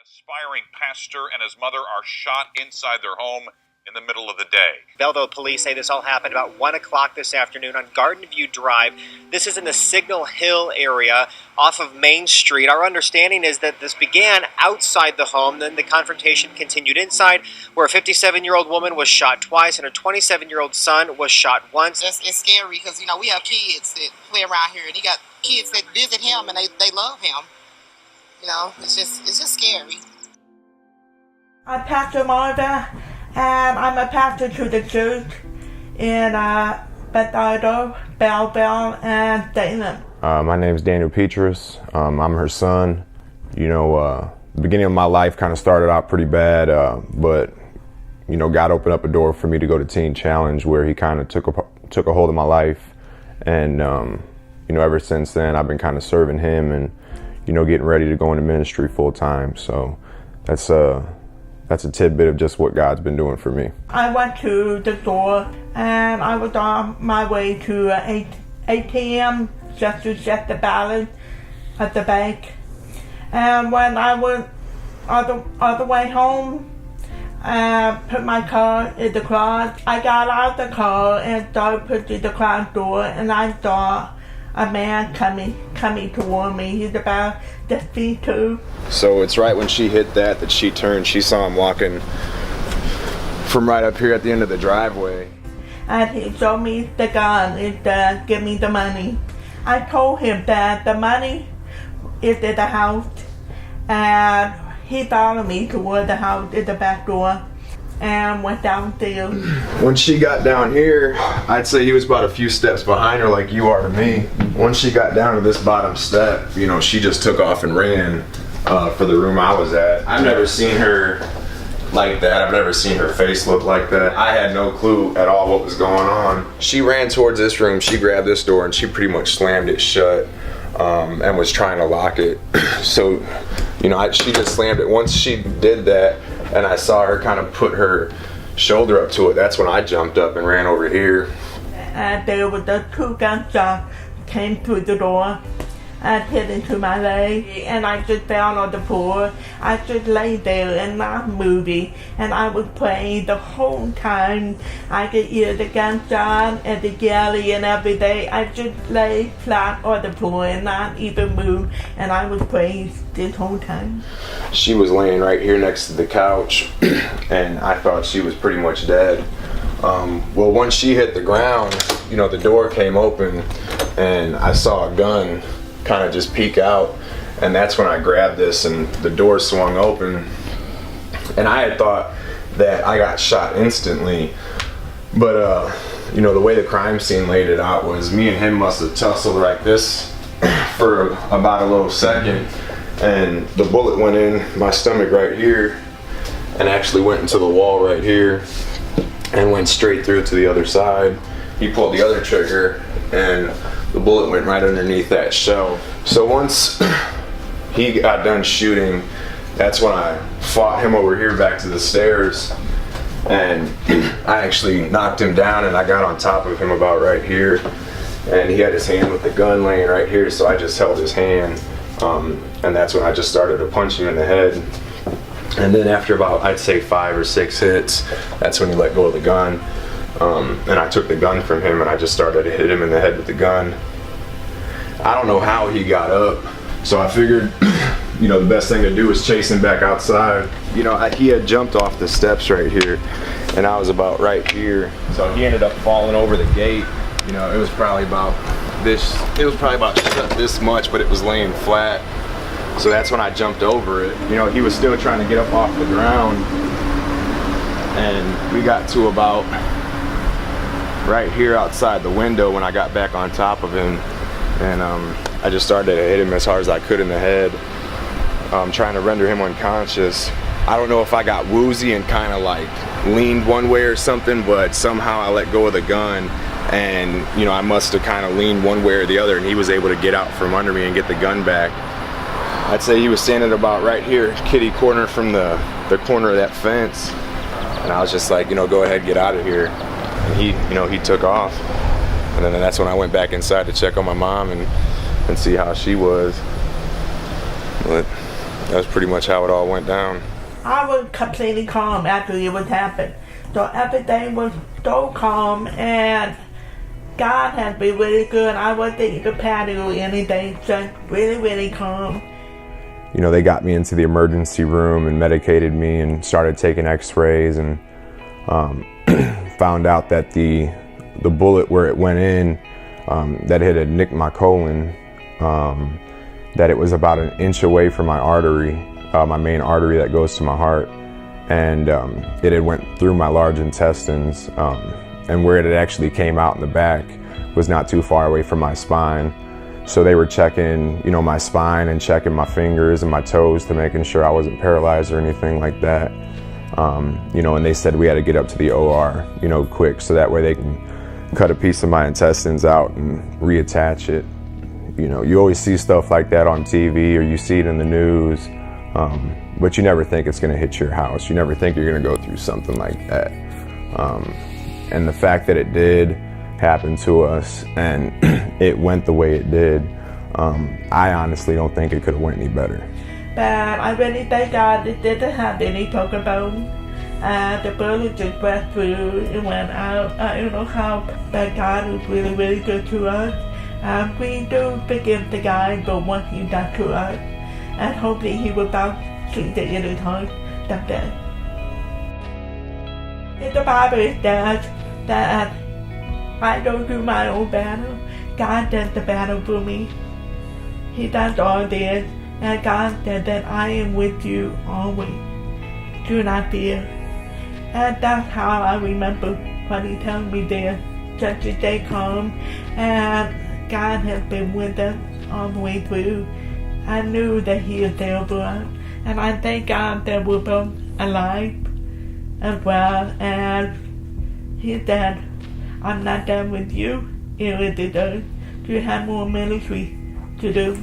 Aspiring pastor and his mother are shot inside their home in the middle of the day. Belleville police say this all happened about 1 o'clock this afternoon on Garden View Drive. This is in the Signal Hill area off of Main Street. Our understanding is that this began outside the home, then the confrontation continued inside, where a 57-year-old woman was shot twice and a 27-year-old son was shot once. It's scary because, we have kids that play around here, and he got kids that visit him and they love him. It's just scary. I'm Pastor Marva, and I'm a pastor to the church in Bethesda, Belleville, and Salem. My name is Petrus. I'm her son. The beginning of my life kind of started out pretty bad, but God opened up a door for me to go to Teen Challenge, where he kind of took a hold of my life, and ever since then I've been kind of serving him and getting ready to go into ministry full time. So that's a tidbit of just what God's been doing for me. I went to the store and I was on my way to an ATM just to check the balance at the bank. And when I went on the way home, put my car in the garage. I got out of the car and started pushing the garage door, and I saw a man coming toward me. He's about 6'2". So it's right when she hit that she turned. She saw him walking from right up here at the end of the driveway. And he showed me the gun and give me the money. I told him that the money is in the house, and he followed me toward the house in the back door and went downstairs. When she got down here, I'd say he was about a few steps behind her, like you are to me. Once she got down to this bottom step, she just took off and ran for the room I was at. I've never seen her like that. I've never seen her face look like that. I had no clue at all what was going on. She ran towards this room, she grabbed this door, and she pretty much slammed it shut and was trying to lock it. So, she just slammed it. Once she did that, and I saw her kind of put her shoulder up to it, that's when I jumped up and ran over here. And there was the 2 gunshots came through the door and hit into my leg, and I just fell on the floor. I just lay there and not moving, and I was praying the whole time. I could hear the gunshot and the yelling and everything. I just lay flat on the floor and not even move, and I was praying this whole time. She was laying right here next to the couch, and I thought she was pretty much dead. Well, once she hit the ground, the door came open, and I saw a gun kind of just peek out, and that's when I grabbed this and the door swung open, and I had thought that I got shot instantly, but the way the crime scene laid it out was me and him must have tussled like this for about a little second, and the bullet went in my stomach right here and actually went into the wall right here and went straight through to the other side. He pulled the other trigger and the bullet went right underneath that shell. So once he got done shooting, that's when I fought him over here back to the stairs, and I actually knocked him down, and I got on top of him about right here, and he had his hand with the gun laying right here, so I just held his hand, and that's when I just started to punch him in the head. And then after about, I'd say 5 or 6 hits, that's when he let go of the gun. And I took the gun from him and I just started to hit him in the head with the gun. I don't know how he got up, so I figured, the best thing to do was chase him back outside. He had jumped off the steps right here, and I was about right here. So he ended up falling over the gate. It was probably about this much, but it was laying flat. So that's when I jumped over it. He was still trying to get up off the ground, and we got to about right here outside the window when I got back on top of him, and I just started to hit him as hard as I could in the head, trying to render him unconscious. I don't know if I got woozy and kind of like leaned one way or something, but somehow I let go of the gun, and I must have kind of leaned one way or the other, and he was able to get out from under me and get the gun back. I'd say he was standing about right here, kitty corner from the corner of that fence, and I was just like, go ahead, get out of here. And he took off, and then that's when I went back inside to check on my mom and see how she was. But that's pretty much how it all went down. I was completely calm after it was happened. So everything was so calm, and God has been really good. I wasn't even patio or anything, just really, really calm. You know, they got me into the emergency room and medicated me and started taking x-rays, and found out that the bullet where it went in, that it had nicked my colon, that it was about an inch away from my artery, my main artery that goes to my heart, and it had went through my large intestines, and where it had actually came out in the back was not too far away from my spine. So they were checking, you know, my spine and checking my fingers and my toes to making sure I wasn't paralyzed or anything like that. You know, and they said we had to get up to the OR, you know, quick, so that way they can cut a piece of my intestines out and reattach it. You know, you always see stuff like that on TV or you see it in the news, but you never think it's going to hit your house. You never think you're going to go through something like that. And the fact that it did happen to us and it went the way it did, I honestly don't think it could have went any better. But I really thank God it didn't have any broken bone. The bullet just went through and went out. I don't know how, but God was really, really good to us. We do forgive the guy for what he done to us, and hopefully he will bounce to the inner tongue someday. In the Bible it says that I don't do my own battle. God does the battle for me. He does all this, and God said that I am with you always. Do not fear. And that's how I remember what he told me there, just to stay calm. And God has been with us all the way through. I knew that he is there for us, and I thank God that we're both alive as well. And he said, I'm not done with you. It is done. You have more ministry to do.